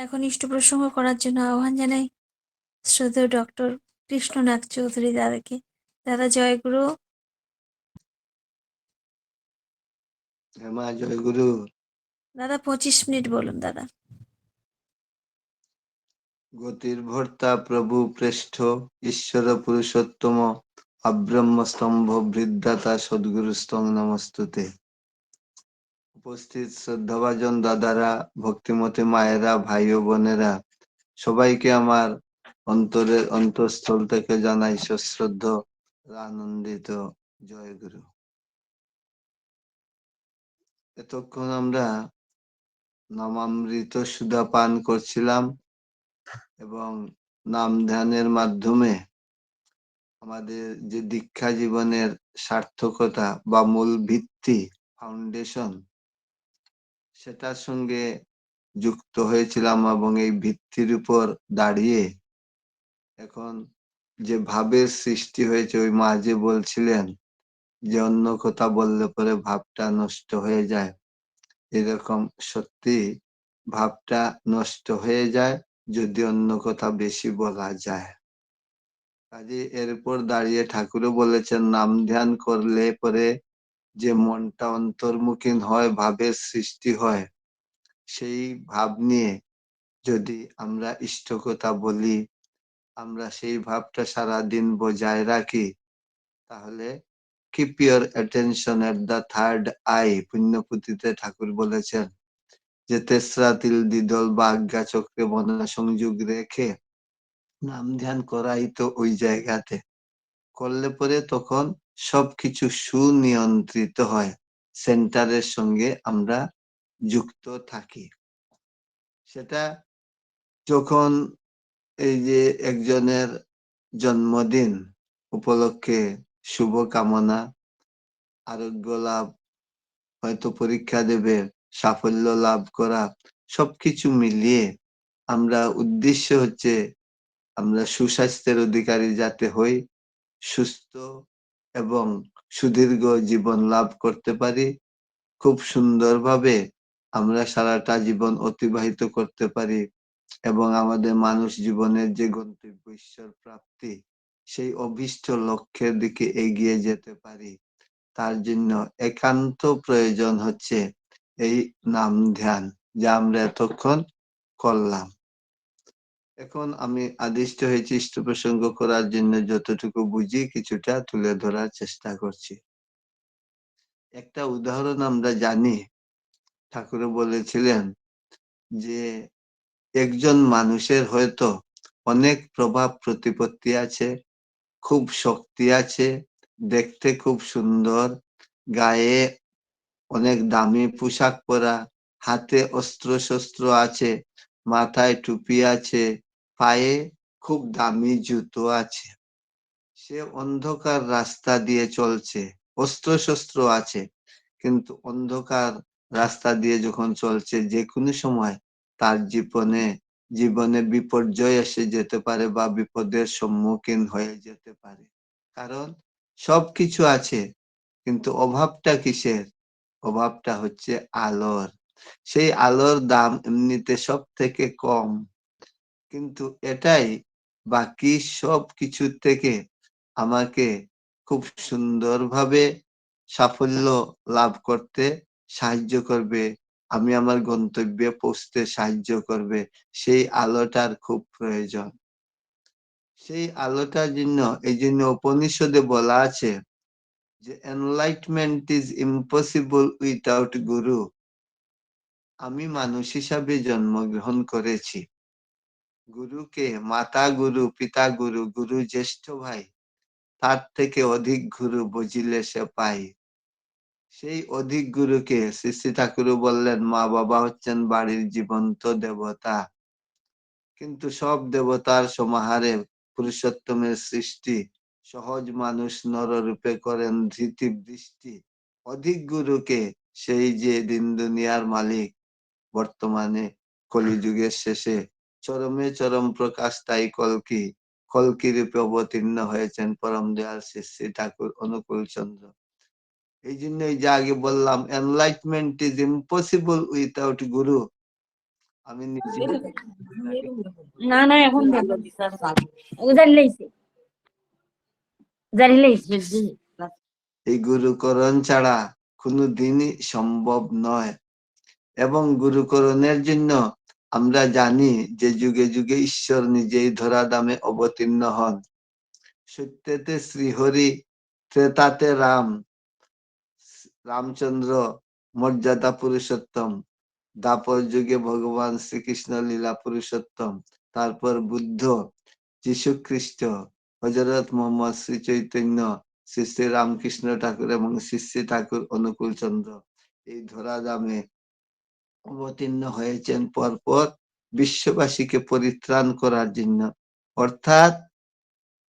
এখন ইষ্ট প্রসঙ্গ করার জন্য আহ্বান জানাই শ্রদ্ধেয় ডক্টর কৃষ্ণনাথ চৌধুরী দাদাকে। দাদা জয়গুরু। মা জয় গুরু। দাদা 25 মিনিট বলুন দাদা। গতির ভর্তা প্রভু প্রেষ্ঠ ঈশ্বর পুরুষোত্তম আব্রহ্ম স্তম্ভ বৃদ্ধাতা সদ্গুরু স্তং নমস্তুতে। উপস্থিত শ্রদ্ধাভাজন দাদারা, ভক্তিমতী মায়েরা, ভাই ও বোনেরা, সবাইকে আমার অন্তরের অন্তঃস্থল থেকে জানাই সশ্রদ্ধ আনন্দিত জয় গুরু। এতক্ষণ আমরা নামামৃত সুধা পান করছিলাম এবং নাম ধ্যানের মাধ্যমে আমাদের যে দীক্ষা জীবনের সার্থকতা বা মূল ভিত্তি, ফাউন্ডেশন, সেটার সঙ্গে যুক্ত হয়েছিলাম এবং এই ভিত্তির উপর দাঁড়িয়ে এখন যে ভাবের সৃষ্টি হয়েছে, ওই মা যে বলছিলেন যে অন্য কথা বললে পরে ভাবটা নষ্ট হয়ে যায়, এরকম সত্যি ভাবটা নষ্ট হয়ে যায় যদি অন্য কথা বেশি বলা যায়। কাজে এর উপর দাঁড়িয়ে ঠাকুরও বলেছেন নাম ধ্যান করলে পরে যে মনটা অন্তর্মুখী হয়, ভাবের সৃষ্টি হয়, সেই ভাব নিয়ে যদি আমরা ইষ্ট কথা বলি, আমরা সেই ভাবটা সারাদিন বজায় রাখি, তাহলে keep your attention at the third eye. পুণ্যপুঁথিতে ঠাকুর বলেছেন যে তেসরা তিল দ্বিদল বা আজ্ঞা চক্রে মনা সংযোগ রেখে নাম ধ্যান করাই তো ওই জায়গাতে করলে পরে তখন সবকিছু সুনিয়ন্ত্রিত হয়, সেন্টারের সঙ্গে আমরা যুক্ত থাকি। সেটা যখন এই যে একজনের জন্মদিন উপলক্ষে শুভকামনা, আরোগ্য লাভ, হয়তো পরীক্ষা দেবে, সাফল্য লাভ করা, সবকিছু মিলিয়ে আমরা উদ্দেশ্য হচ্ছে আমরা সুস্বাস্থ্যের অধিকারী যাতে হই, সুস্থ এবং সুদীর্ঘ জীবন লাভ করতে পারি, খুব সুন্দরভাবে আমরা সারাটা জীবন অতিবাহিত করতে পারি এবং আমাদের মানুষ জীবনের যে গন্তব্য ঈশ্বর প্রাপ্তি, সেই অভীষ্ট লক্ষ্যের দিকে এগিয়ে যেতে পারি। তার জন্য একান্ত প্রয়োজন হচ্ছে এই নাম ধ্যান, যা আমরা এতক্ষণ করলাম। এখন আমি আদিষ্ট হয়েছি ইষ্ট প্রসঙ্গ করার জন্য যতটুকু বুঝি কিছুটা তুলে ধরার চেষ্টা করছি। একটা উদাহরণ আমরা জানি, ঠাকুর বলেছিলেন যে একজন মানুষের হয়তো অনেক প্রভাব প্রতিপত্তি আছে, খুব শক্তি আছে, দেখতে খুব সুন্দর, গায়ে অনেক দামি পোশাক পরা, হাতে অস্ত্র শস্ত্র আছে, মাথায় টুপি আছে, পায়ে খুব দামি জুতো আছে। সে অন্ধকার রাস্তা দিয়ে চলছে, অস্ত্র শস্ত্র আছে, কিন্তু অন্ধকার রাস্তা দিয়ে যখন চলছে, যে কোনো সময় তার জীবনে বিপর্যয় এসে যেতে পারে বা বিপদের সম্মুখীন হয়ে যেতে পারে। কারণ সবকিছু আছে, কিন্তু অভাবটা কিসের? অভাবটা হচ্ছে আলোর। সেই আলোর দাম এমনিতে সব থেকে কম, কিন্তু এটাই বাকি সব কিছুর থেকে আমাকে খুব সুন্দরভাবে সাফল্য লাভ করতে সাহায্য করবে, আমি আমার গন্তব্যে পৌঁছতে সাহায্য করবে। সেই আলোটার খুব প্রয়োজন। সেই আলোটার জন্য এই জন্য উপনিষদে বলা আছে যে এনলাইটমেন্ট ইজ ইম্পসিবল উইথাউট গুরু। আমি মানুষ হিসাবে জন্মগ্রহণ করেছি, গুরুকে মাতা গুরু, পিতা গুরু, গুরু জ্যেষ্ঠ ভাই, তার থেকে অধিক গুরু বুঝিলে সে পাই। সেই অধিক গুরুকে শ্রী শ্রী ঠাকুর বললেন মা বাবা হচ্ছেন বাড়ির জীবন্ত দেবতা, কিন্তু সব দেবতার সমাহারে পুরুষোত্তমের সৃষ্টি, সহজ মানুষ নররূপে করেন ধৃতি বৃষ্টি। অধিক গুরুকে, সেই যে দিন দুনিয়ার মালিক, বর্তমানে কলিযুগের শেষে চরমে চরম প্রকাশ তাই কল্কি, কল্কি রূপে অবতীর্ণ হয়েছেন পরম দয়াল শ্রী শ্রী ঠাকুর অনুকূল চন্দ্র। এই জন্যই যে আগে বললাম এনলাইটমেন্ট ইজ ইম্পসিবল উইথাউট গুরু। আমি নিজে না না এখন জানি লাইছে জানি লাইছে এই গুরুকরণ ছাড়া কোনোদিনই সম্ভব নয়। এবং গুরুকরণের জন্য আমরা জানি যে যুগে যুগে ঈশ্বর নিজেই ধরাধামে অবতীর্ণ হন। সত্যতে শ্রীহরি, ত্রেতাতে রাম, রামচন্দ্র মর্যাদা পুরুষোত্তম, দাপর যুগে ভগবান শ্রীকৃষ্ণ লীলা পুরুষোত্তম, তারপর বুদ্ধ, যীশু খ্রিস্ট, হজরত মোহাম্মদ শ্রী চৈতন্য, শ্রী শ্রী রামকৃষ্ণ ঠাকুর এবং শ্রী শ্রী ঠাকুর অনুকূল চন্দ্র এই ধরাধামে অবতীর্ণ হয়েছেন পরপর বিশ্ববাসীকে পরিত্রাণ করার জন্য। অর্থাৎ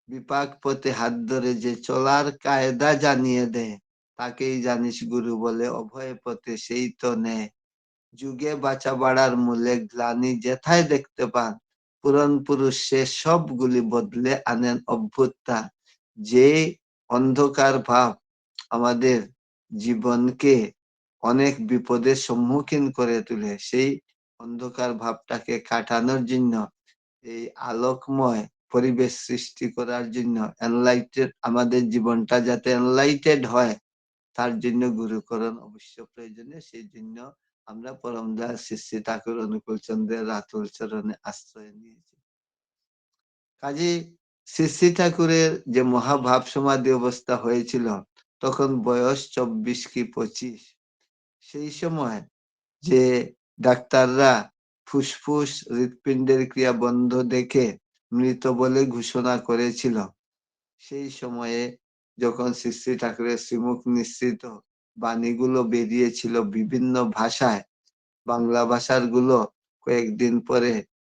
বিপাক পথে হাত ধরে যে চলার কায়দা জানিয়ে দেয় তাকেই জানিস গুরু বলে, অভয় পথে সেই তো নেয়। যুগে বাঁচা বাড়ার মূলে গ্লানি যেথায় দেখতে পান, পুরন পুরুষ সে সবগুলি বদলে আনেন অভ্যুত্থান। যে অন্ধকার ভাব আমাদের জীবনকে অনেক বিপদের সম্মুখীন করে তোলে, সেই অন্ধকার ভাবটাকে কাটানোর জন্য, এই আলোকময় পরিবেশ সৃষ্টি করার জন্য, এনলাইটেড আমাদের জীবনটা যাতে এনলাইটেড হয় তার জন্য গুরুকরণ অবশ্য প্রয়োজনীয়। সেই জন্য আমরা পরম দয়াল শ্রী শ্রী ঠাকুর অনুকূল চন্দ্রের রাতুল চরণে আশ্রয় নিয়েছি। কাজী শ্রী শ্রী ঠাকুরের যে মহাভাব সমাধি অবস্থা হয়েছিল তখন বয়স 24 কি 25। সেই সময় যে ডাক্তাররা ফুসফুস হৃৎপিণ্ডের ক্রিয়া বন্ধ দেখে মৃত বলে ঘোষণা করেছিল, সেই সময়ে যখন শ্রী শ্রী ঠাকুরের শ্রীমুখ নিঃসৃত বাণীগুলো বেরিয়েছিল বিভিন্ন ভাষায়, বাংলা ভাষার গুলো কয়েকদিন পরে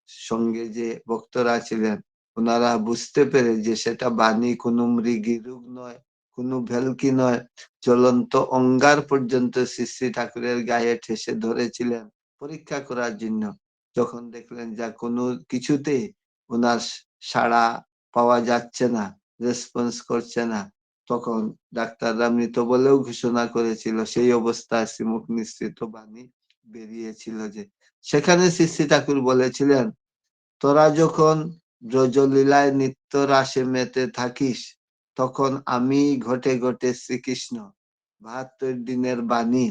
সঙ্গে যে বক্তরা ছিলেন ওনারা বুঝতে পেরে যে সেটা বাণী কোনো মৃগী রোগ নয়, কোনো ভেলকি নয়, জ্বলন্ত অঙ্গার পর্যন্ত শ্রী শ্রী ঠাকুরের গায়ে ঠেসে ধরেছিলেন পরীক্ষা করার জন্য। যখন দেখলেন যা কোনো কিছুতেই ওনার সাড়া পাওয়া যাচ্ছে না, রেসপন্স করছে না, তখন ডাক্তাররা মৃত বলেও ঘোষণা করেছিল। সেই অবস্থায় শ্রীমুখ নিঃসৃত বাণী বেরিয়েছিল যে, সেখানে শ্রী শ্রী ঠাকুর বলেছিলেন, তোরা যখন ব্রজলীলায় নিত্য রাসে মেতে থাকিস তখন আমি ঘটে ঘটে শ্রীকৃষ্ণ। 72 দিনের বাণী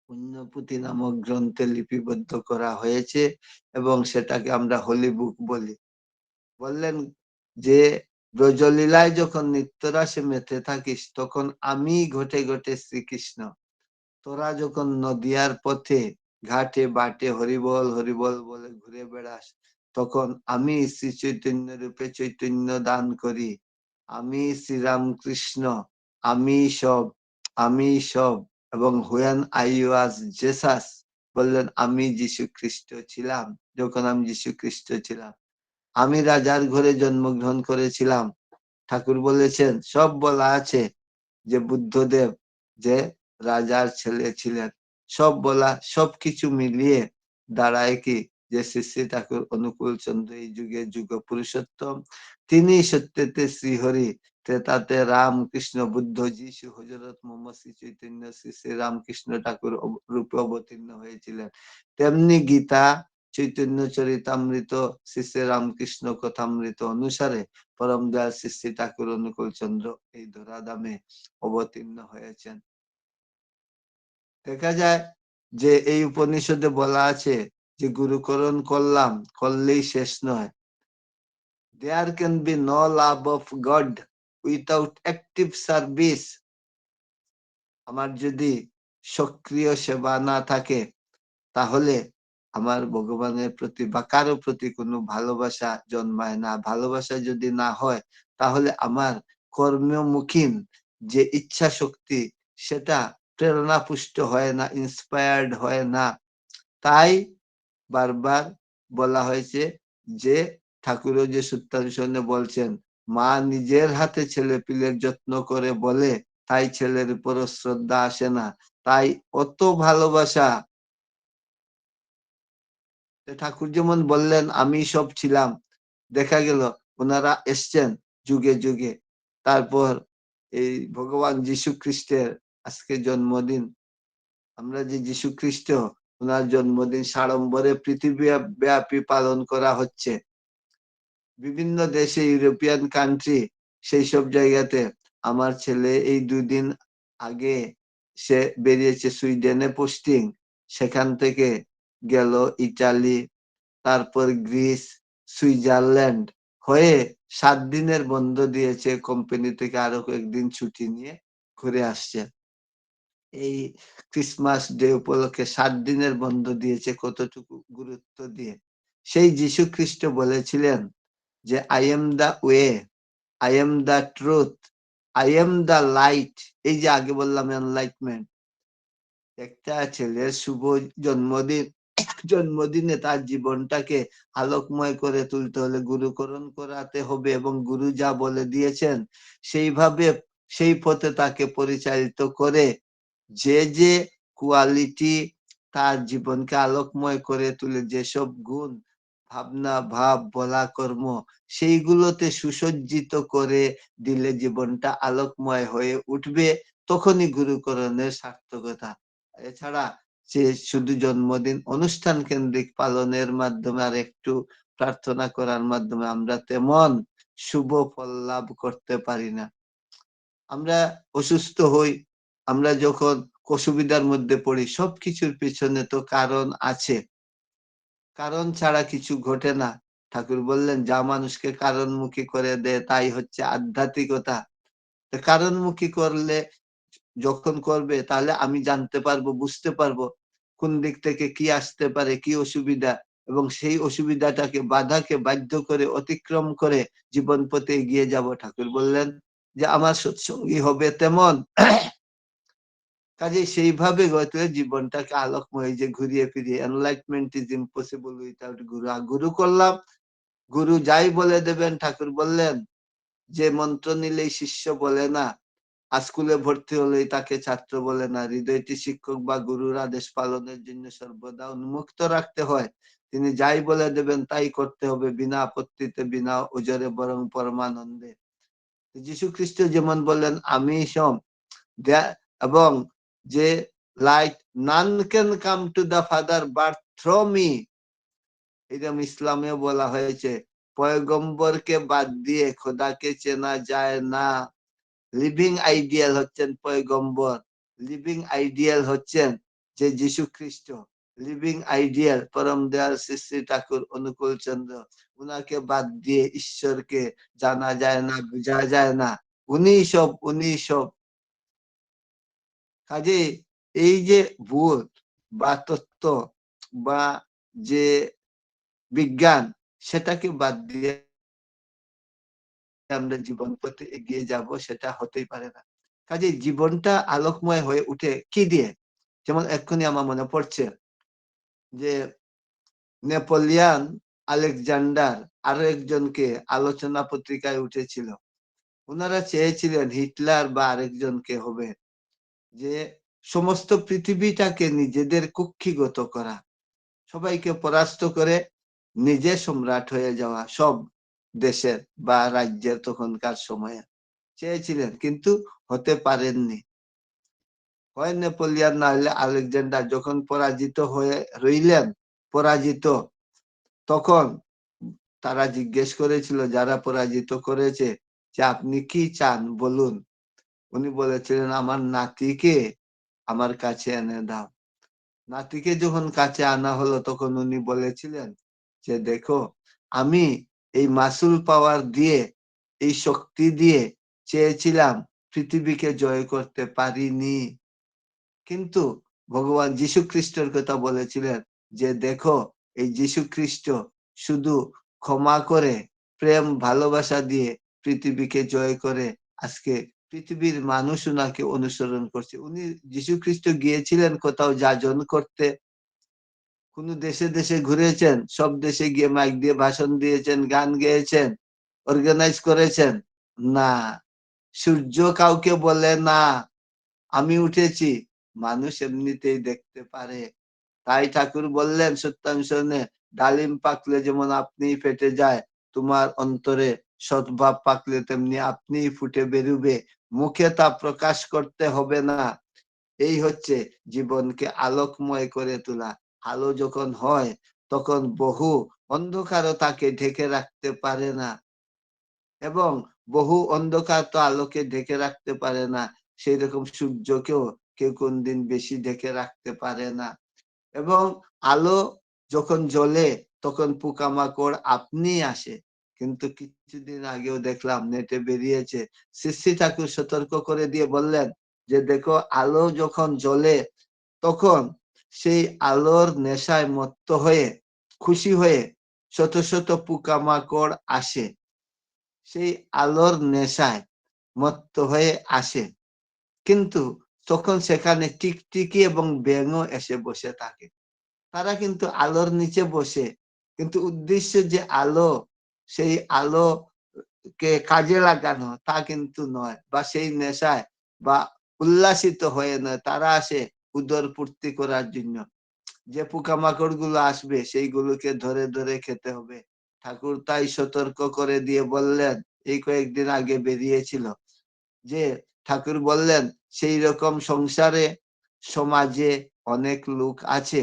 পুণ্যপুঁথি নামক গ্রন্থে লিপিবদ্ধ করা হয়েছে এবং সেটাকে আমরা হোলি বুক বলি। বললেন যে ব্রজলীলায় যখন নিত্যরাসে মেতে থাকিস তখন আমি ঘটে ঘটে শ্রীকৃষ্ণ। তোরা যখন নদিয়ার পথে ঘাটে বাটে হরিবল হরিবল বলে ঘুরে বেড়াস তখন আমি শ্রী চৈতন্য রূপে চৈতন্য দান করি। আমি শ্রীরামকৃষ্ণ, আমি সব, আমি সব। এবং হুয়েন আই ওয়াজ জেসাস, বললেন আমি যীশু খ্রিস্ট ছিলাম। যখন আমি যীশু খ্রিস্ট ছিলাম, আমি রাজার ঘরে জন্মগ্রহণ করেছিলাম। ঠাকুর বলেছেন, সব বলা আছে যে বুদ্ধদেব যে রাজার ছেলে ছিলেন, সব বলা, সবকিছু মিলিয়ে দাঁড়ায় কি যে শ্রী শ্রী ঠাকুর অনুকূল চন্দ্র এই যুগে যুগ পুরুষোত্তম, তিনি সত্যতে শ্রীহরি, ত্রেতাতে রাম কৃষ্ণ বুদ্ধ যীশু হযরত মুহাম্মদ শ্রী চৈতন্য শ্রী শ্রী রামকৃষ্ণ ঠাকুর রূপে অবতীর্ণ হয়েছিলেন। তেমনি গীতা, চৈতন্য চরিতামৃত, শ্রী শ্রী রামকৃষ্ণ কথামৃত অনুসারে পরম দয়াল শ্রী শ্রী ঠাকুর অনুকূল চন্দ্র এই ধরাধামে অবতীর্ণ হয়েছেন। দেখা যায় যে এই উপনিষদে বলা আছে যে গুরুকরণ করলাম, করলেই শেষ নয়। There can be no love of God without active service. আমার যদি সক্রিয় সেবা না থাকে তাহলে আমার ভগবানের প্রতি বা কারো প্রতি কোনো ভালোবাসা জন্মায় না। ভালোবাসা যদি না হয় তাহলে আমার কর্মমুখী যে ইচ্ছা শক্তি সেটা প্রেরণা পুষ্ট হয় না, ইন্সপায়ার্ড হয় না। তাই বারবার বলা হয়েছে যে ঠাকুরও যে সূত্রানুসরণে বলছেন, মা নিজের হাতে ছেলে পিলের যত্ন করে বলে তাই ছেলের উপর শ্রদ্ধা আসে না। তাই অত ভালোবাসা, ঠাকুর যেমন বললেন আমি সব ছিলাম, দেখা গেল ওনারা এসছেন যুগে যুগে। তারপর এই ভগবান যীশু খ্রিস্টের আজকে জন্মদিন, আমরা যে যীশু খ্রিস্ট ওনার জন্মদিন সাড়ম্বরে পৃথিবী ব্যাপী পালন করা হচ্ছে। বিভিন্ন দেশে, ইউরোপিয়ান কান্ট্রি, সেই সব জায়গাতে। আমার ছেলে এই 2 দিন আগে সে বেরিয়েছে সুইডেনে পোস্টিং, সেখান থেকে গেল ইটালি, তারপর গ্রিস, সুইজারল্যান্ড হয়ে 7 দিনের বন্ধ দিয়েছে কোম্পানি থেকে, আরো কয়েকদিন ছুটি নিয়ে ঘুরে আসছে। এই ক্রিসমাস ডে উপলক্ষে 7 দিনের বন্ধ দিয়েছে, কতটুকু গুরুত্ব দিয়ে। সেই যীশু খ্রিস্ট বলেছিলেন যে I am the way, I am the truth, I am the light. এই যে আগে বললাম এনলাইটমেন্ট। একটা ছেলের শুভ জন্মদিনে তার জীবনটাকে আলোকময় করে তুলতে হলে গুরুকরণ করাতে হবে, এবং গুরু যা বলে দিয়েছেন সেইভাবে, সেই পথে তাকে পরিচালিত করে যে যে কোয়ালিটি তার জীবনকে আলোকময় করে তুলে, যেসব গুণ, ভাবনা, ভাব, বলা, কর্ম, সেইগুলোতে সুসজ্জিত করে দিলে জীবনটা আলোকময় হয়ে উঠবে, তখনই গুরুকরণের সার্থকতা। এছাড়া যে শুধু জন্মদিন অনুষ্ঠান কেন্দ্রিক পালনের মাধ্যমে আর একটু প্রার্থনা করার মাধ্যমে আমরা তেমন শুভ ফল লাভ করতে পারি না। আমরা অসুস্থ হই, আমরা যখন অসুবিধার মধ্যে পড়ি, সবকিছুর পিছনে তো কারণ আছে, কারণ ছাড়া কিছু ঘটে না। ঠাকুর বললেন যা মানুষকে কারণমুখী করে দেয় তাই হচ্ছে আধ্যাত্মিকতা। কারণমুখী করলে, যখন করবে, তাহলে আমি জানতে পারবো, বুঝতে পারবো কোন দিক থেকে কি আসতে পারে, কি অসুবিধা, এবং সেই অসুবিধাটাকে, বাধাকে বাধ্য করে, অতিক্রম করে জীবন পথে এগিয়ে যাব। ঠাকুর বললেন যে আমার সৎসঙ্গী হবে তেমন। কাজে সেইভাবে হয়তো জীবনটাকে আলোকময়, যে ঘুরিয়ে ফিরিয়ে, এনলাইটমেন্ট ইজ ইম্পসিবল উইথাউট গুরু। গুরু করলাম, গুরু যাই বলে দেবেন। ঠাকুর বললেন যে মন্ত্র নিলেই শিষ্য বলে না, স্কুলে ভর্তি হলেই তাকে ছাত্র বলে না, হৃদয়টি শিক্ষক বা গুরুর আদেশ পালনের জন্য সর্বদা উন্মুক্ত রাখতে হয়। তিনি যাই বলে দেবেন তাই করতে হবে, বিনা আপত্তিতে, বিনা ওজরে, বরং পরমানন্দে। যীশু খ্রিস্ট যেমন বললেন আমি সম, এবং যে light, none can come to the father but through me, এরকম ইসলামেও বলা হয়েছে পয়গম্বরকে বাদ দিয়ে খোদাকে চেনা যায় না। লিভিং আইডিয়াল হচ্ছেন পয়গম্বর, লিভিং আইডিয়াল হচ্ছেন যে যীশু খ্রিস্ট, লিভিং আইডিয়াল পরম দয়াল শ্রী শ্রী ঠাকুর অনুকূল চন্দ্র। উনাকে বাদ দিয়ে ঈশ্বরকে জানা যায় না, বোঝা যায় না। উনি সব, উনি সব। কাজে এই যে ভূত বা তত্ত্ব বা যে বিজ্ঞান, সেটাকে বাদ দিয়ে আমরা জীবন পথে এগিয়ে যাব, সেটা হতেই পারে না। কাজে জীবনটা আলোকময় হয়ে উঠে কি দিয়ে? যেমন এক্ষুনি আমার মনে পড়ছে যে নেপোলিয়ান আলেকজান্ডার আরো একজনকে আলোচনা পত্রিকায় উঠেছিল। ওনারা চেয়েছিলেন হিটলার বা আরেকজনকে হবে, যে সমস্ত পৃথিবীটাকে নিজেদের কুক্ষিগত করা, সবাইকে পরাস্ত করে নিজে সম্রাট হয়ে যাওয়া, সব দেশের বা রাজ্যের তখনকার সময়ে চেয়েছিলেন, কিন্তু হতে পারেননি। হয় নেপোলিয়ান না হলে আলেকজান্ডার। যখন পরাজিত হয়ে রইলেন, পরাজিত, তখন তারা জিজ্ঞেস করেছিল যারা পরাজিত করেছে যে আপনি কি চান বলুন। উনি বলেছিলেন আমার নাতিকে আমার কাছে এনে দাও। নাতিকে যখন কাছে আনা হলো, তখন উনি বলেছিলেন যে দেখো, আমি এই মাসুল পাওয়ার দিয়ে, এই শক্তি দিয়ে চেয়েছিলাম পৃথিবীকে জয় করতে পারিনি, কিন্তু ভগবান যীশু খ্রিস্টের কথা বলেছিলেন যে দেখো, এই যীশু খ্রিস্ট শুধু ক্ষমা করে, প্রেম, ভালোবাসা দিয়ে পৃথিবীকে জয় করে আজকে পৃথিবীর মানুষ উনাকে অনুসরণ করছে। উনি যীশু খ্রিস্ট গিয়েছিলেন কোথাও যাজন করতে, কোন দেশে দেশে ঘুরেছেন, সব দেশে গিয়ে মাইক দিয়ে ভাষণ দিয়েছেন, গান গেয়েছেন, অর্গানাইজ করেছেন? না। সূর্য কাউকে বলে না আমি উঠেছি, মানুষ এমনিতেই দেখতে পারে। তাই ঠাকুর বললেন সত্যানুসরণে, ডালিম পাকলে যেমন আপনি ফেটে যায়, তোমার অন্তরে সদ্ভাব পাকলে তেমনি আপনি ফুটে বেরুবে, মুখে তা প্রকাশ করতে হবে না। এই হচ্ছে জীবনকে আলোকময় করে তোলা। আলো যখন হয় তখন বহু অন্ধকারও তাকে ঢেকে রাখতে পারে না, এবং বহু অন্ধকার তো আলোকে ঢেকে রাখতে পারে না, সেই রকম সূর্যকেও কেউ কোনদিন বেশি ঢেকে রাখতে পারে না। এবং আলো যখন জ্বলে তখন পোকামাকড় আপনি আসে। কিন্তু কিছুদিন আগেও দেখলাম নেটে বেরিয়েছে, শ্রী শ্রী ঠাকুর সতর্ক করে দিয়ে বললেন যে দেখো, আলো যখন জ্বলে তখন সেই আলোর নেশায় মত্ত হয়ে, খুশি হয়ে শত শত পোকামাকড় আসে, সেই আলোর নেশায় মত্ত হয়ে আসে। কিন্তু তখন সেখানে টিকটিকি এবং ব্যাঙও এসে বসে থাকে। তারা কিন্তু আলোর নিচে বসে, কিন্তু উদ্দেশ্য যে আলো, সেই আলো কে কাজে লাগানো তা কিন্তু নয়, বা সেই নেশায় বা উল্লাসিত হয়ে নয়, তারা আসে উদর পূর্তি করার জন্য। যে পোকামাকড় গুলো আসবে সেইগুলোকে ধরে ধরে খেতে হবে। ঠাকুর তাই সতর্ক করে দিয়ে বললেন, এই কয়েকদিন আগে বেরিয়েছিল যে ঠাকুর বললেন সেই রকম সংসারে, সমাজে অনেক লোক আছে,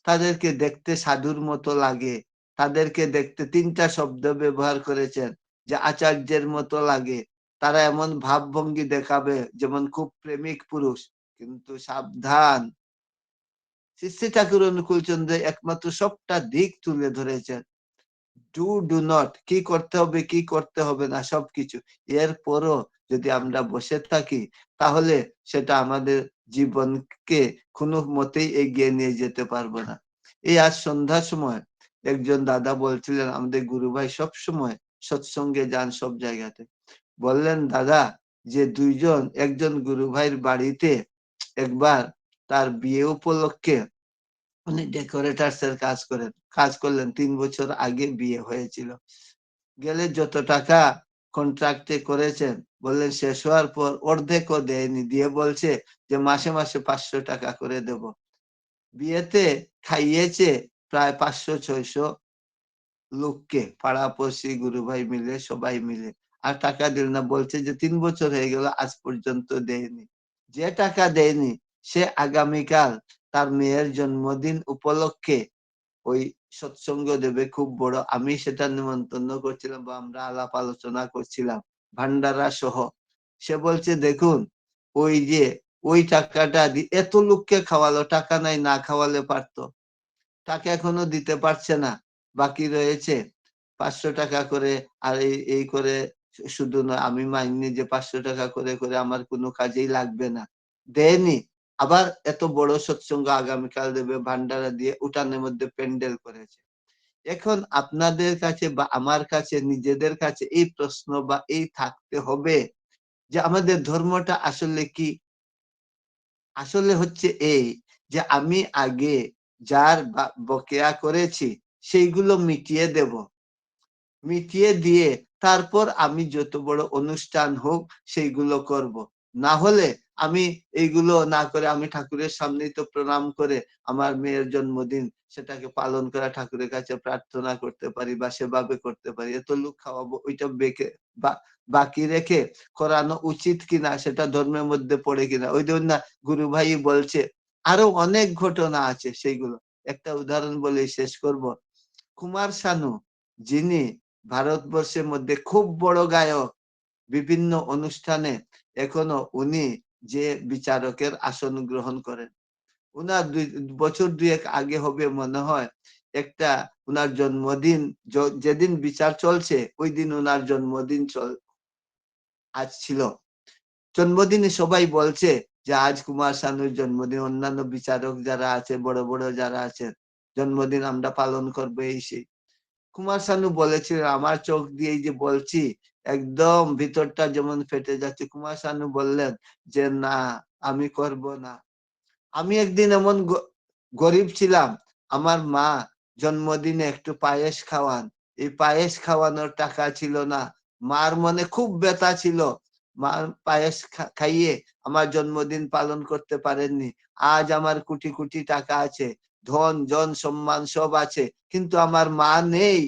তাদেরকে দেখতে সাধুর মতো লাগে, তাদেরকে দেখতে, তিনটা শব্দ ব্যবহার করেছেন, যে আচার্যের মতো লাগে। তারা এমন ভাবভঙ্গি দেখাবে যেমন খুব প্রেমিক পুরুষ, কিন্তু সাবধান। শ্রী শ্রী ঠাকুর অনুকূল চন্দ্র একমাত্র সবটা দিক তুলে ধরেছেন। ডু নট, কি করতে হবে কি করতে হবে না সবকিছু। এরপরও যদি আমরা বসে থাকি তাহলে সেটা আমাদের জীবনকে কোনো মতেই এগিয়ে নিয়ে যেতে পারবো না। এই আজ সন্ধ্যার সময় একজন দাদা বলছিলেন, আমাদের গুরু ভাই সব সময় সৎসঙ্গে যান সব জায়গাতে, বললেন দাদা যে একজন গুরু ভাইয়ের বাড়িতে একবার তার বিয়ে উপলক্ষে উনি ডেকোরেটার্স এর কাজ করলেন, 3 বছর আগে বিয়ে হয়েছিল। গেলে যত টাকা কন্ট্রাক্টে করেছেন, বললেন শেষ হওয়ার পর অর্ধেকও দেয়নি, দিয়ে বলছে যে মাসে মাসে 500 টাকা করে দেব। বিয়েতে খাইয়েছে প্রায় 500-600 লোককে, পাড়াপড়শি গুরু ভাই মিলে, সবাই মিলে, আর টাকা দিল না। বলছে যে 3 বছর হয়ে গেল আজ পর্যন্ত দেয়নি। যে টাকা দেয়নি সে আগামীকাল তার মেয়ের জন্মদিন উপলক্ষে ওই সৎসঙ্গ দেবে, খুব বড়। আমি সেটা নিমন্ত্রণ করছিলাম বা আমরা আলাপ আলোচনা করছিলাম ভান্ডারা সহ। সে বলছে দেখুন, ওই যে ওই টাকাটা এত লোককে খাওয়ালো, টাকা নাই, না খাওয়ালে পারতো, টাকা এখনো দিতে পারছে না, বাকি রয়েছে 500 টাকা করে। আর এই করে শুধু নয়, আমি মাইনি যে 500 টাকা করে করে আমার কোনো কাজেই লাগবে না, দেয়নি। আবার এত বড় সৎসঙ্গ আগামীকাল দেবে, ভান্ডারা দিয়ে উঠানের মধ্যে প্যান্ডেল করেছে। এখন আপনাদের কাছে বা আমার কাছে, নিজেদের কাছে এই প্রশ্ন বা এই থাকতে হবে যে আমাদের ধর্মটা আসলে কি। আসলে হচ্ছে এই যে আমি আগে যার বকেয়া করেছি সেইগুলো মিটিয়ে দেব, মিটিয়ে দিয়ে তারপর আমি যত বড় অনুষ্ঠান হোক সেইগুলো করব। না হলে আমি এইগুলো না করে, আমি ঠাকুরের সামনেই তো প্রণাম করে আমার মেয়ের জন্মদিন সেটাকে পালন করা, ঠাকুরের কাছে প্রার্থনা করতে পারি বা সেভাবে করতে পারি। এত লোক খাওয়াবো, ওইটা বাকি রেখে করানো উচিত কিনা, সেটা ধর্মের মধ্যে পড়ে কিনা। ওই ধরুন না, গুরু ভাই বলছে, আরো অনেক ঘটনা আছে সেইগুলো। একটা উদাহরণ বলে শেষ করব। কুমার শানু, যিনি ভারতবর্ষের মধ্যে খুব বড় গায়ক, বিভিন্ন অনুষ্ঠানে এখনো উনি যে বিচারকের আসন গ্রহণ করেন, উনার 2 বছর 2 আগে হবে মনে হয়, একটা উনার জন্মদিন, যেদিন বিচার চলছে ওই দিন উনার জন্মদিন আজ ছিল। জন্মদিনে সবাই বলছে যে আজ কুমার শানুর জন্মদিন, অন্যান্য বিচারক যারা আছে, বড় বড় যারা আছেন, জন্মদিন আমরা পালন করবো এই সেই। কুমার শানু বলেছিলেন, আমার চোখ দিয়ে যে বলছি একদম ভিতরটা যেমন ফেটে যাচ্ছে। কুমার শানু বললেন যে না, আমি করব না। আমি একদিন এমন গরিব ছিলাম, আমার মা জন্মদিনে একটু পায়েস খাওয়ান, এই পায়েস খাওয়ানোর টাকা ছিল না। মার মনে খুব ব্যথা ছিল, মার পায়েস খাইয়ে আমার জন্মদিন পালন করতে পারেননি। আজ আমার কোটি কোটি টাকা আছে, ধন জন সম্মান সব আছে, কিন্তু আমার মা নেই।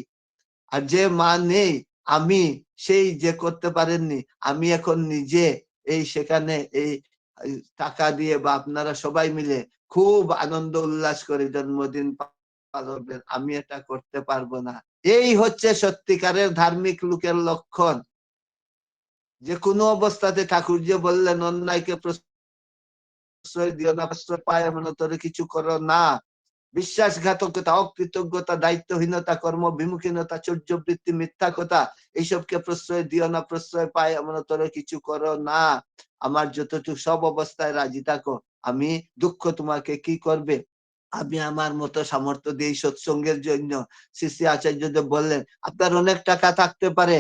আর যে মা নেই, আমি সেই যে করতে পারেননি, আমি এখন নিজে এই সেখানে এই টাকা দিয়ে বা আপনারা সবাই মিলে খুব আনন্দ উল্লাস করে জন্মদিন পালন করবেন, আমি এটা করতে পারবো না। এই হচ্ছে সত্যিকারের ধার্মিক লোকের লক্ষণ। যে কোনো অবস্থাতে ঠাকুর যে বললেন অন্যায়কে প্রশ্রয় দিও না, প্রশ্রয় পায় এমন তোরে কিছু করো না। বিশ্বাসঘাতকতা, অকৃতজ্ঞতা, দায়িত্বহীনতা, কর্ম বিমুখীনতা, চৌর্যবৃত্তি, মিথ্যা কথা, এইসবকে প্রশ্রয় দিও না, প্রশ্রয় পায় এমন তোরে কিছু করো না। আমার যতটুকু সব অবস্থায় রাজি থাকো, আমি দুঃখ তোমাকে কি করবে। আমি আমার মতো সামর্থ্য দিয়ে সৎসঙ্গের জন্য শ্রী শ্রী আচার্যদেব বললেন আপনার অনেক টাকা থাকতে পারে,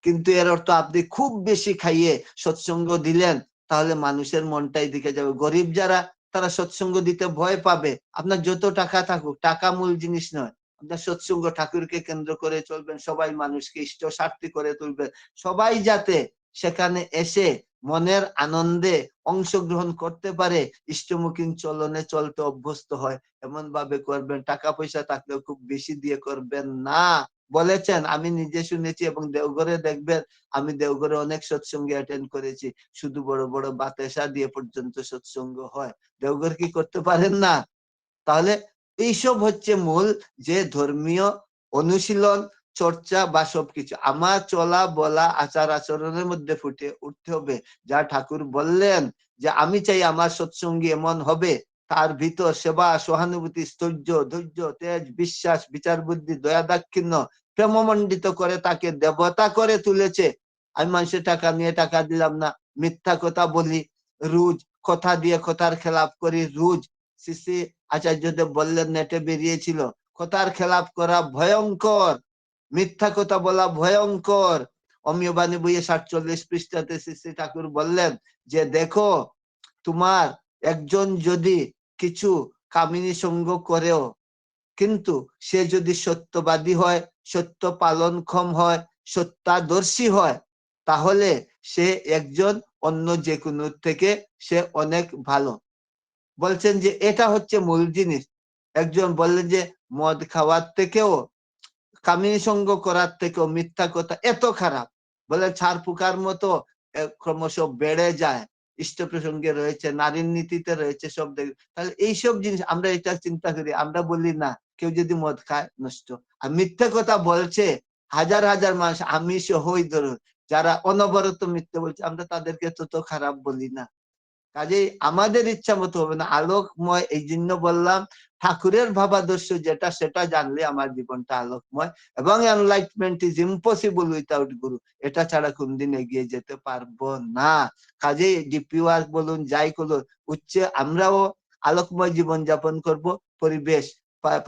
কিন্তু এর অর্থ আপনি খুব বেশি খাইয়ে সৎসঙ্গ দিলেন, তাহলে মানুষের মনটাই দিকে যাবে। গরিব যারা তারা সৎসঙ্গ দিতে ভয় পাবে। আপনার যত টাকা থাকুক, টাকা মূল জিনিস নয়। আপনার সৎসঙ্গ ঠাকুরকে কেন্দ্র করে চলবেন, সবাই মানুষকে ইষ্ট স্বার্থী করে তুলবেন, সবাই যাতে সেখানে এসে মনের আনন্দে অংশগ্রহণ করতে পারে, ইষ্টমুখী চলনে চলতে অভ্যস্ত হয়, এমন ভাবে করবেন। টাকা পয়সা থাকলেও খুব বেশি দিয়ে করবেন না। বলেছেন, আমি নিজে শুনেছি, এবং দেওঘরে দেখবেন, আমি দেওঘরে অনেক সৎসঙ্গে অ্যাটেন্ড করেছি, শুধু বড় বড় বাতাসা দিয়ে পর্যন্ত সৎসঙ্গ হয়। দেওঘর কি করতে পারেন না? তাহলে এইসব হচ্ছে মূল যে ধর্মীয় অনুশীলন, চর্চা বা সবকিছু আমার চলা বলা আচার আচরণের মধ্যে ফুটে উঠতে হবে। যা ঠাকুর বললেন যে আমি চাই আমার সৎসঙ্গী এমন হবে, তার ভিতর সেবা, সহানুভূতি, স্থৈর্য, ধৈর্য, তেজ, বিশ্বাস, বিচার বুদ্ধি, দয়া দাক্ষিণ্য প্রেমমণ্ডিত করে তাকে দেবতা করে তুলেছে। আমি মানুষের টাকা নিয়ে টাকা দিলাম না, মিথ্যা কথা বলি রোজ, কথা দিয়ে কথার খেলাপ করি রোজ। শ্রী আচার্যদেব বললেন, নেটে বেরিয়েছিল, কথার খেলাপ করা ভয়ঙ্কর, মিথ্যা কথা বলা ভয়ঙ্কর। অমীয় বাণী বইয়ে 47 পৃষ্ঠাতে শ্রী ঠাকুর বললেন যে দেখো, তোমার একজন যদি কিছু কামিনী সঙ্গ করেও, কিন্তু সে যদি সত্যবাদী হয়, সত্য পালনক্ষম হয়, সত্যাদর্শী হয়, তাহলে সে একজন অন্য যে কোনো থেকে সে অনেক ভালো। বলছেন যে এটা হচ্ছে মূল জিনিস। একজন বললেন যে মদ খাওয়ার থেকেও, কামিনী সঙ্গ করার থেকেও মিথ্যা কথা এত খারাপ, বলে ছাড় পোকার মতো ক্রমশ বেড়ে যায়। ইষ্ট প্রসঙ্গে রয়েছে, নারীর নীতিতে রয়েছে, সব দেখে। তাহলে এইসব জিনিস আমরা এটা চিন্তা করি, আমরা বলি না কেউ যদি মদ খায় নষ্ট, আর মিথ্যা কথা বলছে হাজার হাজার মানুষ, আমি সহই ধরুন, যারা অনবরত মিথ্যে বলছে, আমরা তাদেরকে তত খারাপ বলি না। কাজেই আমাদের ইচ্ছা মতো হবে না, আলোকময়। এই জন্য বললাম ঠাকুরের ভাবাদর্শ যেটা, সেটা জানলে আমার জীবনটা আলোকময়, এবং এনলাইটমেন্ট ইজ ইম্পসিবল উইথাউট গুরু, এটা ছাড়া কোনদিন এগিয়ে যেতে পারবো না। কাজেই ডিপি ওয়ার্ক বলুন, যাই করুন, আমরাও আলোকময় জীবন যাপন করব। পরিবেশ,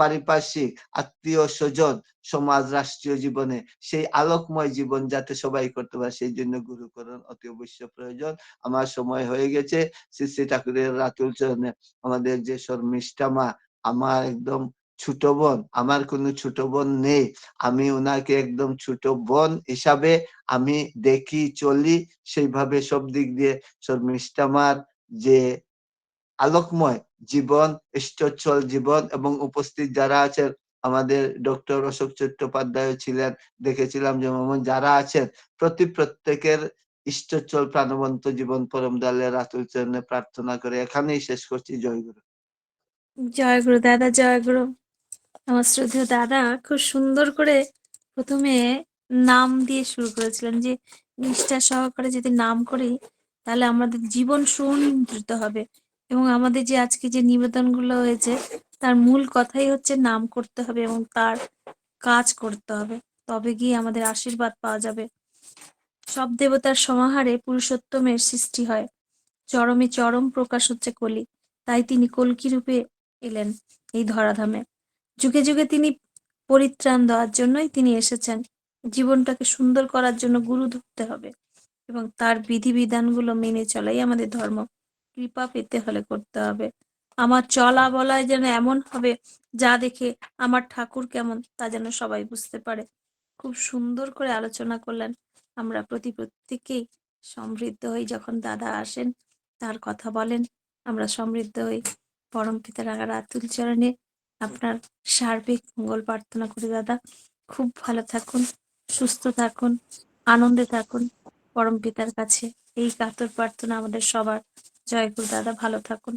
পারিপার্শ্বিক, আত্মীয় স্বজন, সমাজ, রাষ্ট্রীয় জীবনে সেই আলোকময় জীবন যাতে সবাই করতে পারে, সেই জন্য গুরুকরণ অতি অবশ্য প্রয়োজন। আমার সময় হয়ে গেছে। শ্রী শ্রী ঠাকুরের রাতুল চরণে আমাদের যে শর্মিষ্ঠা মা, আমার একদম ছোট বোন, আমার কোনো ছোট বোন নেই, আমি ওনাকে একদম ছোট বোন হিসাবে আমি দেখি, চলি, সেইভাবে সব দিক দিয়ে শর্মিষ্ঠা মার যে আলোকময় জীবন, ইষ্টচ্ছল জীবন, এবং উপস্থিত যারা আছেন, আমাদের ডক্টর অশোক চট্টোপাধ্যায় ছিলেন, দেখেছিলাম যেমন যারা আছেন, প্রত্যেকের ইষ্টচ্ছল প্রাণবন্ত জীবন পরম দয়ালের আতুল চরণে প্রার্থনা করে এখানেই শেষ করছি। জয় গুরু। জয় গুরু দাদা, জয় গুরু। আমার শ্রদ্ধেয় দাদা খুব সুন্দর করে প্রথমে নাম দিয়ে শুরু করেছিলেন, যে নিষ্ঠা সহকারে যদি নাম করি তাহলে আমাদের জীবন সুনিয়ন্ত্রিত হবে। এবং আমাদের যে আজকে যে নিবেদনগুলো হয়েছে, তার মূল কথাই হচ্ছে নাম করতে হবে এবং তার কাজ করতে হবে, তবে গিয়ে আমাদের আশীর্বাদ পাওয়া যাবে। সব দেবতার সমাহারে পুরুষোত্তমের সৃষ্টি হয়, চরমে চরম প্রকাশ হচ্ছে কলি, তাই তিনি কল্কি রূপে এলেন এই ধরাধামে। যুগে যুগে তিনি পরিত্রাণ দেওয়ার জন্যই তিনি এসেছেন। জীবনটাকে সুন্দর করার জন্য গুরু ধরতে হবে এবং তার বিধিবিধানগুলো মেনে চলাই আমাদের ধর্ম। কৃপা পেতে হলে করতে হবে। আমার চলা বলায় যেন এমন হবে, যা দেখে আমার ঠাকুর কেমন তা যেন সবাই বুঝতে পারে। খুব সুন্দর করে আলোচনা করলেন। আমরা প্রত্যেকেই সমৃদ্ধ হই, যখন দাদা আসেন তার কথা বলেন, আমরা সমৃদ্ধ হই। পরম পিতার আতুল চরণে আপনার সার্বিক মঙ্গল প্রার্থনা করি দাদা। খুব ভালো থাকুন, সুস্থ থাকুন, আনন্দে থাকুন। পরম পিতার কাছে এই কাতর প্রার্থনা আমাদের সবার। জয় গুরু দাদা, ভালো থাকুন।